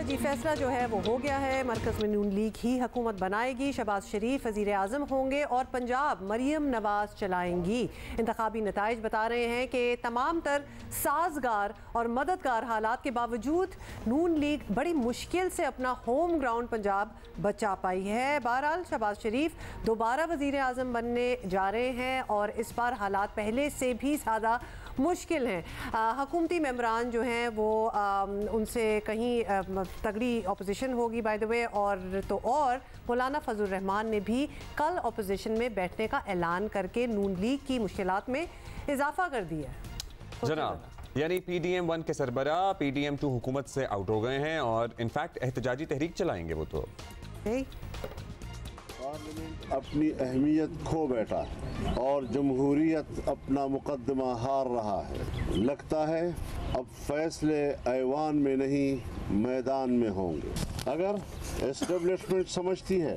जी, फैसला जो है वो हो गया है। मरकज़ में नून लीग ही हुकूमत बनाएगी। शहबाज शरीफ वज़ीर आज़म होंगे और पंजाब मरियम नवाज चलाएंगी। इंतखाबी नताइज बता रहे हैं कि तमाम तर साजगार और मददगार हालात के बावजूद नून लीग बड़ी मुश्किल से अपना होम ग्राउंड पंजाब बचा पाई है। बहरहाल शहबाज शरीफ दोबारा वज़ीर आज़म बनने जा रहे हैं और इस बार हालात पहले से भी ज़्यादा मुश्किल हैं। हुकूमती मेंबरान जो हैं वो उनसे कहीं तगड़ी अपोजिशन होगी बाय द वे, और मौलाना फजल रहमान ने भी कल अपोजिशन में बैठने का ऐलान करके नून लीग की मुश्किलात में इजाफा कर दिया है। जनाब, यानी PDM 1 के सरबरा PDM 2 हुकूमत से आउट हो गए हैं और इनफैक्ट एहतजाजी तहरीक चलाएंगे वो तो। पार्लियामेंट अपनी अहमियत खो बैठा है और जमहूरियत अपना मुकदमा हार रहा है। लगता है अब फैसले ऐवान में नहीं मैदान में होंगे। अगर एस्टेब्लिशमेंट समझती है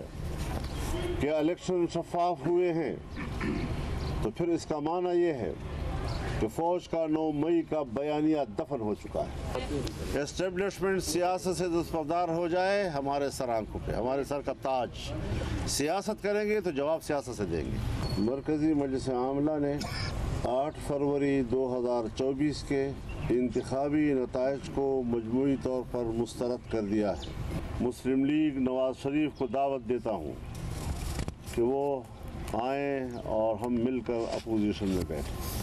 कि इलेक्शन शफाफ हुए हैं तो फिर इसका माना यह है कि फौज का 9 मई का बयानिया दफन हो चुका है। एस्टेब्लिशमेंट सियासत से दस्तबरदार हो जाए हमारे सर आंखों पे, हमारे सर का ताज। सियासत करेंगे तो जवाब सियासत से देंगे। मरकजी मजलिस आमला ने 8 फरवरी 2024 के इंतखाबी नताइज को मजमूई तौर पर मुस्तरद कर दिया है। मुस्लिम लीग नवाज शरीफ को दावत देता हूँ कि वो आएँ और हम मिलकर अपोजिशन में बैठें।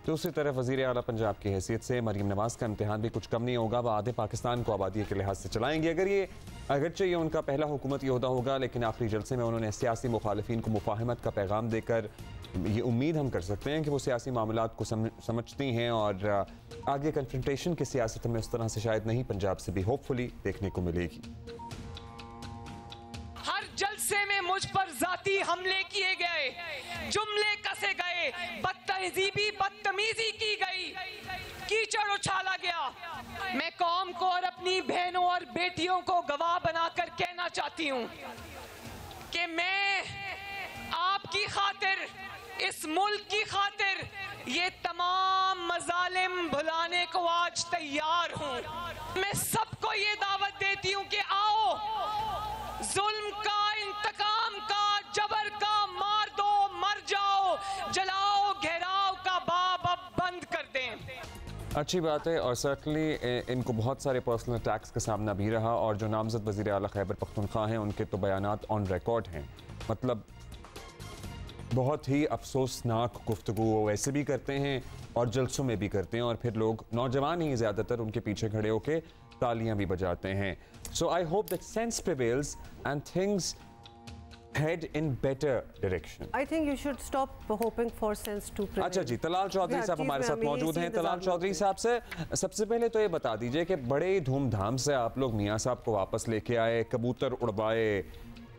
दूसरी तरफ वज़ीर आला पंजाब की हैसियत से मरियम नवाज का इम्तिहान भी कुछ कम नहीं होगा। वह आधे पाकिस्तान को आबादी के लिहाज से चलाएंगे। अगरचे ये उनका पहला हुकूमती ओहदा होगा, लेकिन आखिरी जलसे में उन्होंने सियासी मुखालिफिन को मुफाहमत का पैगाम देकर ये उम्मीद हम कर सकते हैं कि वो सियासी मामलात को समझती हैं और आगे कन्फ्रंटेशन की सियासत में उस तरह से शायद नहीं, पंजाब से भी होपफुली देखने को मिलेगी। हर जलसे में मुझ पर जाती हमले किए गए, जुमले कसे गए, बदतहजीबी बदतमीजी की गई, कीचड़ उछाला गया। मैं कौम को और अपनी बहनों और बेटियों को गवाह बनाकर कहना चाहती हूँ कि मैं आपकी खातिर, इस मुल्क की खातिर ये तमाम मजालिम भुलाने को आज तैयार हूँ। मैं सबको ये दावत देती हूँ कि आओ, जुल्म का, इंतकाम का, जबर का, मार दो, मर जाओ, जलाओ, घेराव का बाब अब बंद कर दें। अच्छी बात है और सर्टनली इनको बहुत सारे पर्सनल अटैक्स का सामना भी रहा और जो नामजद वज़ीर आला खैबर पख्तूनख्वा हैं उनके तो बयानात ऑन रिकॉर्ड हैं। मतलब बहुत ही अफसोसनाक गुफ्तगू वो वैसे भी करते हैं और जलसों में भी करते हैं और फिर लोग नौजवान ही ज़्यादातर उनके पीछे खड़े होकर तालियां भी बजाते हैं। So I hope that sense prevails and things head in better direction. I think you should stop hoping for sense to prevail. अच्छा जी, तलाल चौधरी साहब हमारे साथ मौजूद हैं। तलाल चौधरी साहब से सबसे पहले तो ये बता दीजिए कि बड़े धूमधाम से आप लोग मियाँ साहब को वापस लेके आए, कबूतर उड़वाए,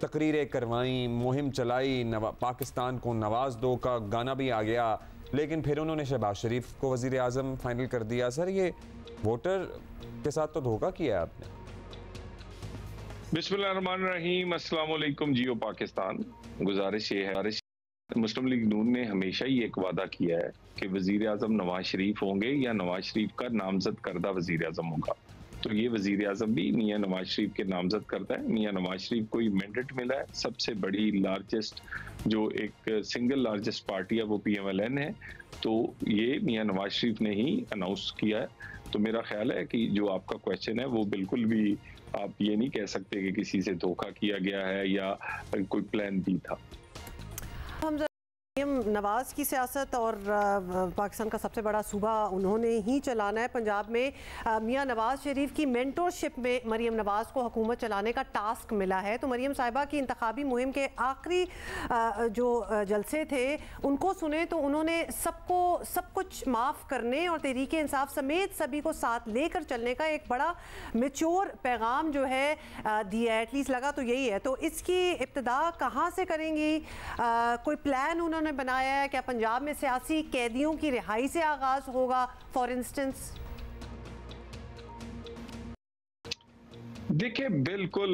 तकरीरें करवाई, मुहिम चलाई, पाकिस्तान को नवाज दो का गाना भी आ गया, लेकिन फिर उन्होंने शहबाज शरीफ को वज़ीर आज़म फाइनल कर दिया। सर, ये वोटर के साथ तो धोखा किया है आपने। बिस्मिल्लाहिर्रहमानिर्रहीम, अस्सलाम वालेकुम जियो पाकिस्तान। गुजारिश ये है, मुस्लिम लीग नून ने हमेशा ही एक वादा किया है कि वज़ीर आज़म नवाज शरीफ होंगे या नवाज शरीफ का नामजद करदा वज़ीर आज़म होगा। तो ये वज़ीर आज़म भी मियाँ नवाज शरीफ के नामजद करता है। मियाँ नवाज शरीफ को मैंडेट मिला है। सबसे बड़ी लार्जेस्ट जो एक सिंगल लार्जेस्ट पार्टी है वो PMLN है। तो ये मियाँ नवाज शरीफ ने ही अनाउंस किया है। तो मेरा ख्याल है कि जो आपका क्वेश्चन है वो बिल्कुल भी आप ये नहीं कह सकते कि किसी से धोखा किया गया है या कोई प्लान भी था। नवाज की सियासत और पाकिस्तान का सबसे बड़ा सूबा उन्होंने ही चलाना है। पंजाब में मियाँ नवाज शरीफ की मेंटरशिप में मरियम नवाज को हुकूमत चलाने का टास्क मिला है। तो मरियम साहिबा की इंतखाबी मुहिम के आखिरी जो जलसे थे उनको सुने तो उन्होंने सबको सब कुछ माफ़ करने और तहरीक इंसाफ समेत सभी को साथ लेकर चलने का एक बड़ा मैच्योर पैगाम जो है दिया है। एटलीस्ट लगा तो यही है। तो इसकी इब्तिदा कहाँ से करेंगी? कोई प्लान उन्होंने बनाया है? क्या पंजाब में सियासी कैदियों की रिहाई से आगाज होगा फॉर इंस्टेंस? देखिए, बिल्कुल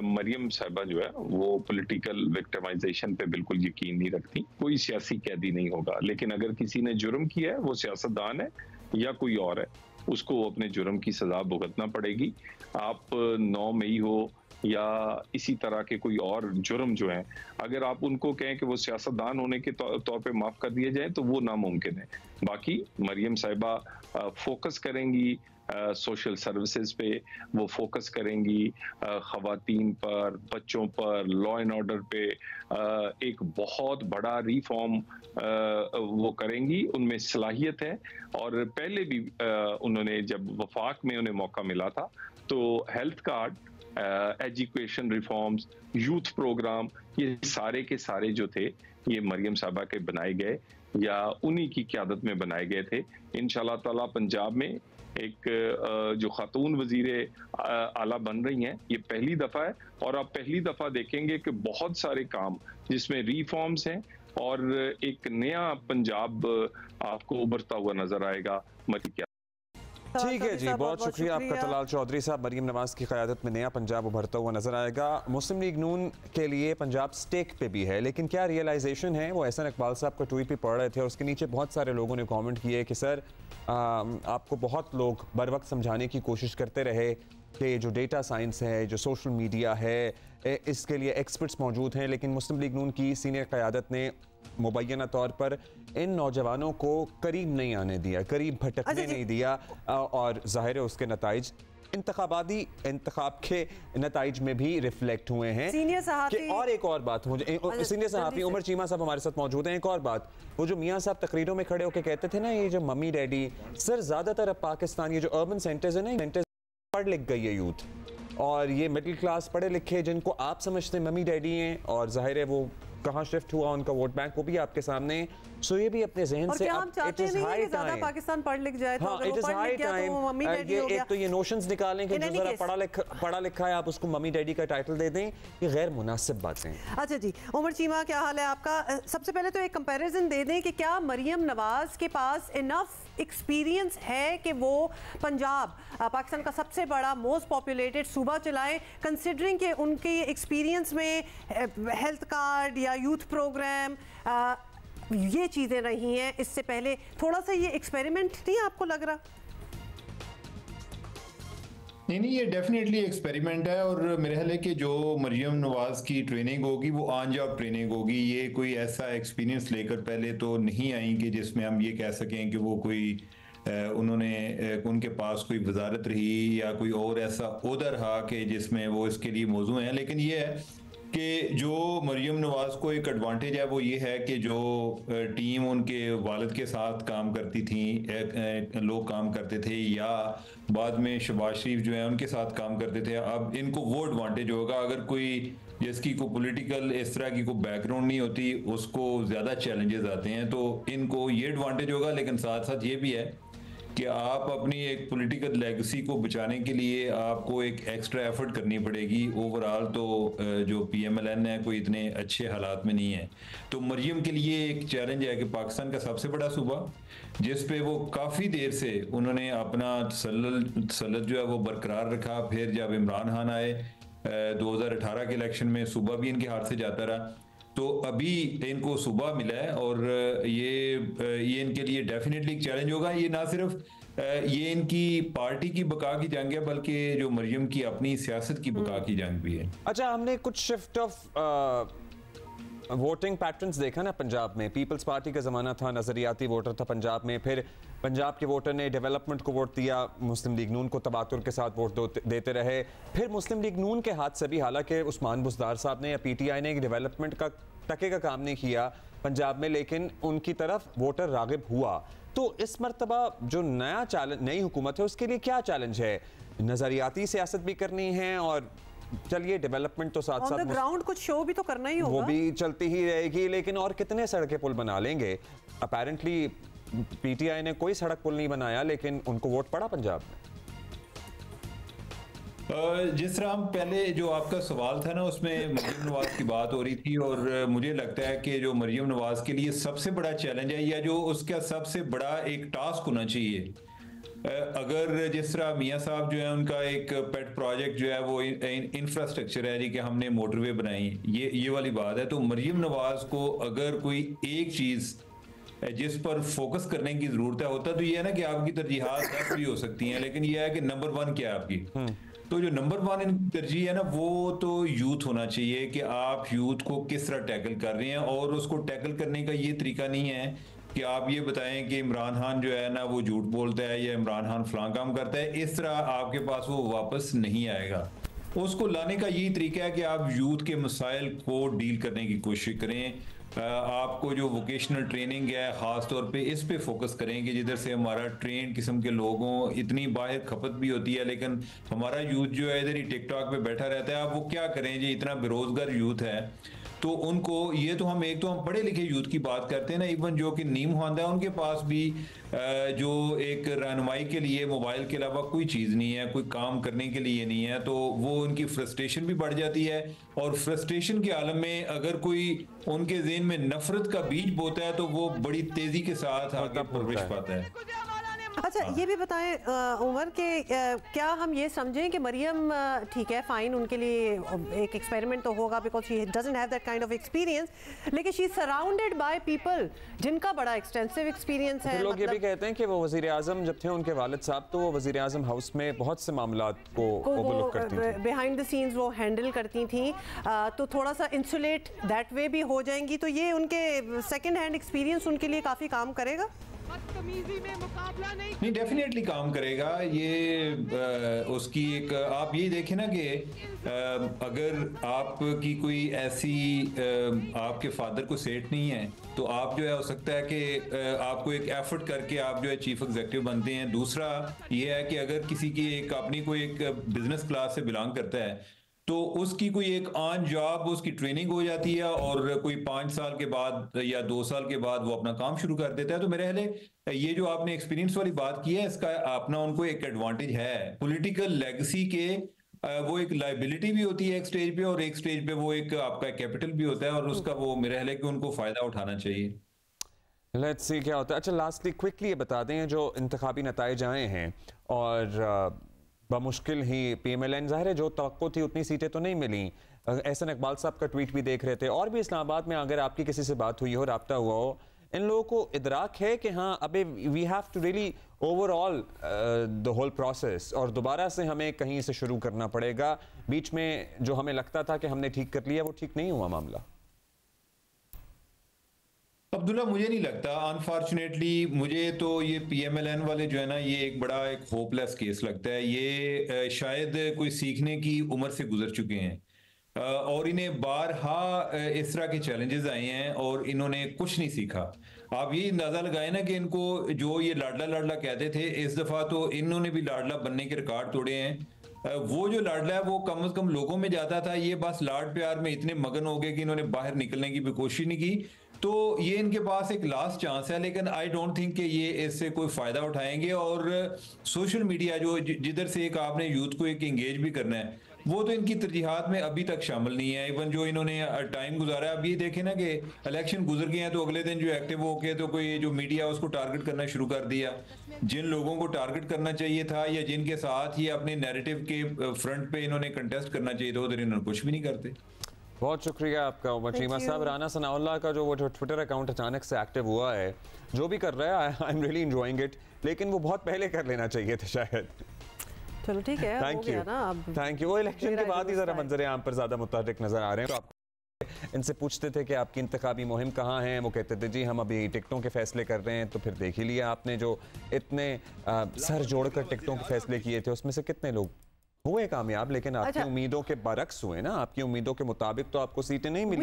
मरियम साहिबा जो है वो पॉलिटिकल विक्टिमाइजेशन पे बिल्कुल यकीन नहीं रखती। कोई सियासी कैदी नहीं होगा, लेकिन अगर किसी ने जुर्म किया है वो सियासतदान है या कोई और है उसको अपने जुर्म की सजा भुगतना पड़ेगी। आप 9 मई हो या इसी तरह के कोई और जुर्म जो हैं, अगर आप उनको कहें कि वो सियासतदान होने के तौर पे माफ कर दिए जाएं तो वो नामुमकिन है। बाकी मरियम साहिबा फोकस करेंगी सोशल सर्विसेज पे, वो फोकस करेंगी खवातीन पर, बच्चों पर, लॉ एंड ऑर्डर पे, एक बहुत बड़ा रिफॉर्म वो करेंगी, उनमें सलाहियत है। और पहले भी उन्होंने जब वफाक में उन्हें मौका मिला था तो health card, education reforms, youth program, ये सारे के सारे जो थे ये मरियम साहबा के बनाए गए या उन्हीं की क़यादत में बनाए गए थे। इंशाल्लाह ताला पंजाब में एक जो खातून वजीरे आला बन रही हैं, ये पहली दफ़ा है और आप पहली दफ़ा देखेंगे कि बहुत सारे काम जिसमें रिफॉर्म्स हैं और एक नया पंजाब आपको उभरता हुआ नजर आएगा। ठीक है जी, बहुत शुक्रिया आपका तलाल चौधरी साहब। मरियम नवाज की क़यादत में नया पंजाब उभरता हुआ नजर आएगा। मुस्लिम लीग नून के लिए पंजाब स्टेक पे भी है, लेकिन क्या रियलाइजेशन है? वो एहसन इकबाल साहब का ट्वीट भी पढ़ रहे थे और उसके नीचे बहुत सारे लोगों ने कमेंट किए कि सर आपको बहुत लोग बर वक्त समझाने की कोशिश करते रहे कि जो डेटा साइंस है, जो सोशल मीडिया है, इसके लिए एक्सपर्ट्स मौजूद हैं, लेकिन मुस्लिम लीग नून की सीनियर क़यादत ने मुबैना तौर पर इन नौजवानों को करीब नहीं आने दिया, करीब भटकने नहीं दिया और ज़ाहिर है उसके नताइज इंतखाब के नताइज में भी रिफ्लेक्ट हुए हैं। सीनियर सहाफ़ी और एक और बात, मुझे सीनियर सहाफ़ी उमर चीमा साहब हमारे साथ मौजूद हैं। एक और बात, वो जो मियाँ साहब तकरीरों में खड़े होकर कहते थे ना, ये जो मम्मी डैडी, सर ज़्यादातर अब पाकिस्तान ये जो अर्बन सेंटर्स है ना, सेंटर्स पढ़ लिख गई है यूथ, और ये मिडिल क्लास पढ़े लिखे जिनको आप समझते हैं मम्मी डैडी हैं, और जाहिर है वो कहाँ शिफ्ट हुआ उनका वोट बैंक, वो भी आपके सामने। सो ये भी अपने जहन से हम चाहते नहीं है कि ज़्यादा पाकिस्तान पढ़ लिख जाए, तो अगर वो पढ़ लिख गया तो वो मम्मी डैडी हो गया। एक तो ये नोशंस निकालें कि जो ज़रा पढ़ा लिखा है आप उसको मम्मी डैडी का टाइटल दे दें, ये गैर मुनासिब बातें हैं। अच्छा जी, उमर चीमा क्या हाल है आपका? सबसे पहले तो एक कंपैरिजन दे दें कि क्या मरियम नवाज के पास इनफ एक्सपीरियंस है कि वो पंजाब पाकिस्तान का सबसे बड़ा मोस्ट पॉपुलेटेड सूबा चलाएं, कंसिडरिंग कि उनके एक्सपीरियंस में हेल्थ कार्ड या यूथ प्रोग्राम ये चीज़ें रही हैं? इससे पहले थोड़ा सा ये एक्सपेरिमेंट नहीं आपको लग रहा? नहीं, ये डेफिनेटली एक्सपेरिमेंट है और मेरे ख्याल है कि जो मरियम नवाज की ट्रेनिंग होगी वो ऑन जॉब ट्रेनिंग होगी। ये कोई ऐसा एक्सपीरियंस लेकर पहले तो नहीं आएंगे जिसमें हम ये कह सकें कि वो कोई उन्होंने उनके पास कोई वजारत रही या कोई और ऐसा ओहदा रहा कि जिसमें वो इसके लिए मौजू हैं। लेकिन ये है कि जो मरियम नवाज को एक एडवांटेज है वो ये है कि जो टीम उनके वालिद के साथ काम करती थी, लोग काम करते थे, या बाद में शहबाज शरीफ जो है उनके साथ काम करते थे, अब इनको वो एडवांटेज होगा। अगर कोई जिसकी को पॉलिटिकल इस तरह की कोई बैकग्राउंड नहीं होती उसको ज़्यादा चैलेंजेस आते हैं, तो इनको ये एडवांटेज होगा। लेकिन साथ साथ ये भी है कि आप अपनी एक पॉलिटिकल लेगेसी को बचाने के लिए आपको एक एक्स्ट्रा एफर्ट करनी पड़ेगी। ओवरऑल तो जो PMLN है कोई इतने अच्छे हालात में नहीं है, तो मरियम के लिए एक चैलेंज है कि पाकिस्तान का सबसे बड़ा सूबा जिस पे वो काफ़ी देर से उन्होंने अपना तसल्लुत जो है वो बरकरार रखा। फिर जब इमरान खान आए 2018 के इलेक्शन में सूबा भी इनके हाथ से जाता रहा, तो अभी इनको सूबा मिला है और ये इनके लिए डेफिनेटली एक चैलेंज होगा। ये ना सिर्फ ये इनकी पार्टी की बका की जंग है बल्कि जो मरियम की अपनी सियासत की बका की जंग भी है। अच्छा, हमने कुछ शिफ्ट ऑफ वोटिंग पैटर्न्स देखा ना पंजाब में। पीपल्स पार्टी का ज़माना था, नज़रियाती वोटर था पंजाब में, फिर पंजाब के वोटर ने डेवलपमेंट को वोट दिया, मुस्लिम लीग नून को तबातुर के साथ वोट देते रहे। फिर मुस्लिम लीग नून के हाथ से भी, हालांकि उस्मान बुज़दार साहब ने या PTI ने डेवलपमेंट का टके का काम नहीं किया पंजाब में, लेकिन उनकी तरफ वोटर रागिब हुआ। तो इस मरतबा जो नया चैलेंज, नई हुकूमत है, उसके लिए क्या चैलेंज है? नज़रियाती सियासत भी करनी है और चलिए डेवलपमेंट तो साथ साथ ग्राउंड कुछ शो भी तो करना ही होगा, वो भी चलती ही रहेगी, लेकिन और कितने सड़कें पुल बना लेंगे? अपेरेंटली PTI ने कोई सड़क पुल नहीं बनाया, लेकिन उनको वोट पड़ा पंजाब में। जिस तरह हम पहले जो आपका सवाल था ना उसमें मरियम नवाज की बात हो रही थी, और मुझे लगता है कि जो मरियम नवाज के लिए सबसे बड़ा चैलेंज है या जो उसका सबसे बड़ा एक टास्क होना चाहिए, अगर जिस तरह मियाँ साहब जो है उनका एक पेट प्रोजेक्ट जो है वो इंफ्रास्ट्रक्चर है जी कि हमने मोटरवे बनाई, ये वाली बात है, तो मरियम नवाज को अगर कोई एक चीज़ जिस पर फोकस करने की जरूरत है। होता तो ये है ना कि आपकी तरजीहात 10 भी हो सकती हैं, लेकिन ये है कि नंबर 1 क्या है आपकी। तो जो नंबर 1 इनकी तरजीह है ना, वो तो यूथ होना चाहिए कि आप यूथ को किस तरह टैकल कर रहे हैं। और उसको टैकल करने का ये तरीका नहीं है कि आप ये बताएं कि इमरान खान जो है ना वो झूठ बोलता है या इमरान खान फलां काम करता है। इस तरह आपके पास वो वापस नहीं आएगा। उसको लाने का यही तरीका है कि आप यूथ के मसाइल को डील करने की कोशिश करें। आपको जो वोकेशनल ट्रेनिंग है ख़ास तौर पे इस पे फोकस करेंगे, जिधर से हमारा ट्रेन किस्म के लोगों इतनी बाहर खपत भी होती है, लेकिन हमारा यूथ जो है इधर ही टिकटॉक पे बैठा रहता है। आप वो क्या करें जी, इतना बेरोजगार यूथ है। तो उनको ये तो हम पढ़े लिखे यूथ की बात करते हैं ना, इवन जो कि नीम खानदा है उनके पास भी जो एक रहनुमाई के लिए मोबाइल के अलावा कोई चीज़ नहीं है, कोई काम करने के लिए नहीं है। तो वो उनकी फ्रस्ट्रेशन भी बढ़ जाती है। और फ्रस्ट्रेशन के आलम में अगर कोई उनके ज़हन में नफरत का बीज बोता है तो वो बड़ी तेज़ी के साथ आगे प्रवेश पाता है। अच्छा, ये भी बताएं उमर के क्या हम ये समझें कि मरियम ठीक है फाइन, उनके लिए एक एक्सपेरिमेंट तो होगा because she doesn't have that kind of experience, लेकिन she is surrounded by people जिनका बड़ा एक्सटेंसिव एक्सपीरियंस है। लोग ये भी कहते हैं कि वो वजीर आजम जब थे उनके वालिद साहब, तो वो वजीर आजम हाउस में बहुत से मामलात को ओवरलुक करती थी, बिहाइंड द सीन्स वो हैंडल करती थी। तो थोड़ा सा इंसुलेट दैट वे भी हो जाएंगी। तो ये उनके सेकेंड हैंड एक्सपीरियंस उनके लिए काफ़ी काम करेगा। में मुकाबला नहीं, डेफिनेटली काम करेगा ये। उसकी एक आप ये देखें ना कि अगर आपकी कोई ऐसी आपके फादर को सेट नहीं है तो आप जो है हो सकता है कि आपको एक एफर्ट करके आप जो है चीफ एग्जीक्यूटिव बनते हैं। दूसरा ये है कि अगर किसी की एक अपनी कोई एक बिजनेस क्लास से बिलोंग करता है तो उसकी कोई एक ऑन जॉब उसकी ट्रेनिंग हो जाती है और कोई 5 साल के बाद या 2 साल के बाद वो अपना काम शुरू कर देता है। तो मेरे ख्याल ये जो आपने एक्सपीरियंस वाली बात की है, इसका अपना उनको एक एडवांटेज है। पॉलिटिकल लेगेसी के वो एक लाइबिलिटी भी होती है एक स्टेज पे, और एक स्टेज पे वो एक आपका कैपिटल भी होता है, और उसका वो मेरे ख्याल है कि उनको फायदा उठाना चाहिए। लेट्स सी क्या होता है। अच्छा, लास्टली क्विकली ये बता दें, जो इंतखाबी नताइज आए हैं और बमुश्किल ही PMLN, ज़ाहिर है जो तवक्को थी उतनी सीटें तो नहीं मिली। एहसन इकबाल साहब का ट्वीट भी देख रहे थे, और भी इस्लामाबाद में अगर आपकी किसी से बात हुई हो, राब्ता हुआ हो, इन लोगों को इदराक है कि हाँ अबे we have to really overhaul the whole process, और दोबारा से हमें कहीं से शुरू करना पड़ेगा। बीच में जो हमें लगता था कि हमने ठीक कर लिया वो ठीक नहीं हुआ मामला। अब्दुल्ला, मुझे नहीं लगता, अनफॉर्चुनेटली मुझे तो ये PMLN वाले जो है ना, ये एक बड़ा एक होपलेस केस लगता है। ये शायद कोई सीखने की उम्र से गुजर चुके हैं और इन्हें बारहा इस तरह के चैलेंजेस आए हैं और इन्होंने कुछ नहीं सीखा। आप ये अंदाजा लगाए ना कि इनको जो ये लाडला लाडला कहते थे, इस दफा तो इन्होंने भी लाडला बनने के रिकॉर्ड तोड़े हैं। वो जो लाडला है वो कम से कम लोगों में जाता था, ये बस लाड प्यार में इतने मगन हो गए कि इन्होंने बाहर निकलने की भी कोशिश नहीं की। तो ये इनके पास एक लास्ट चांस है, लेकिन आई डोंट थिंक कि ये इससे कोई फायदा उठाएंगे। और सोशल मीडिया जो जिधर से एक आपने यूथ को एक एंगेज भी करना है, वो तो इनकी तरजीहात में अभी तक शामिल नहीं है। इवन जो इन्होंने टाइम गुजारा है, अब ये देखें ना कि इलेक्शन गुजर गए हैं तो अगले दिन जो एक्टिव हो गए तो कोई जो मीडिया उसको टारगेट करना शुरू कर दिया। जिन लोगों को टारगेट करना चाहिए था या जिनके साथ ये अपने नैरेटिव के फ्रंट पे इन्होंने कंटेस्ट करना चाहिए था, उधर इन्होंने कुछ भी नहीं करते। बहुत शुक्रिया आपका उमर चीमा साहब। राना सनाउल्लाह का जो वो ट्विटर अकाउंट अचानक से एक्टिव हुआ है, जो भी कर रहा है, I am really enjoying it, लेकिन वो बहुत पहले कर लेना चाहिए था शायद। चलो ठीक है, थैंक यू, थैंक यू। वो इलेक्शन के बाद ही जरा मंजर आम पर ज्यादा मुतहर्रिक नजर आ रहे हैं। तो आप इनसे पूछते थे कि आपकी इंतखाबी मुहिम कहाँ है, वो कहते थे जी हम अभी टिकटों के फैसले कर रहे हैं। तो फिर देख ही लिया आपने, जो इतने सर जोड़कर टिकटों के फैसले किए थे उसमें से कितने लोग हुए कामयाब, लेकिन आपकी उम्मीदों के बरक्स हुए ना, आपकी उम्मीदों के मुताबिक तो आपको सीटें नहीं मिली।